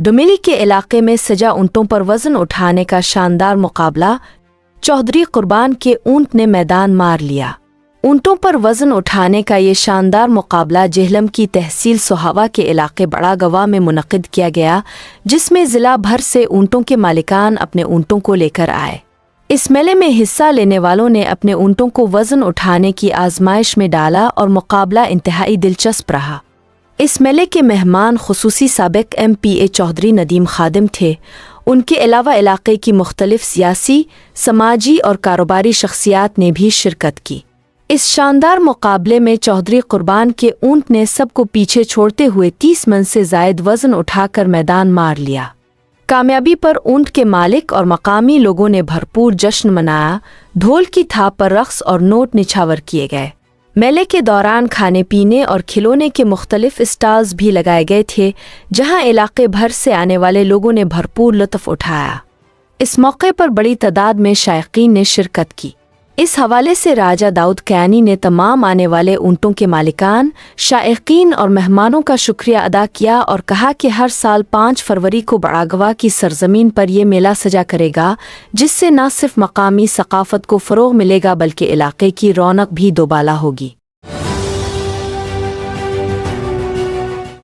डुमिली के इलाके में सजा ऊँटों पर वजन उठाने का शानदार मुकाबला। चौधरी कुर्बान के ऊँट ने मैदान मार लिया। ऊँटों पर वजन उठाने का ये शानदार मुकाबला जेहलम की तहसील सोहावा के इलाके बड़ा गवा में मुनक़िद किया गया, जिसमें ज़िला भर से ऊँटों के मालिकान अपने ऊँटों को लेकर आए। इस मेले में हिस्सा लेने वालों ने अपने ऊँटों को वज़न उठाने की आजमाइश में डाला और मुकाबला इंतहाई दिलचस्प रहा। इस मेले के मेहमान खुसूसी साबिक MPA चौधरी नदीम खादिम थे। उनके अलावा इलाके की मुख्तलिफ सियासी, समाजी और कारोबारी शख्सियात ने भी शिरकत की। इस शानदार मुकाबले में चौधरी कुर्बान के ऊँट ने सबको पीछे छोड़ते हुए 30 मन से ज़ायद वज़न उठाकर मैदान मार लिया। कामयाबी पर ऊँट के मालिक और मकामी लोगों ने भरपूर जश्न मनाया। ढोल की थाप पर रक़्स और नोट निछावर किए गए। मेले के दौरान खाने पीने और खिलौने के मुख्तलिफ स्टॉल्स भी लगाए गए थे, जहां इलाके भर से आने वाले लोगों ने भरपूर लुत्फ़ उठाया। इस मौके पर बड़ी तादाद में शायकीन ने शिरकत की। इस हवाले से राजा दाऊद कैनी ने तमाम आने वाले ऊँटों के मालिकान, शायकीन और मेहमानों का शुक्रिया अदा किया और कहा कि हर साल 5 फरवरी को बड़ागवा की सरजमीन पर यह मेला सजा करेगा, जिससे न सिर्फ मकामी सकाफ़त को फ़रोग़ मिलेगा बल्कि इलाके की रौनक भी दोबाला होगी।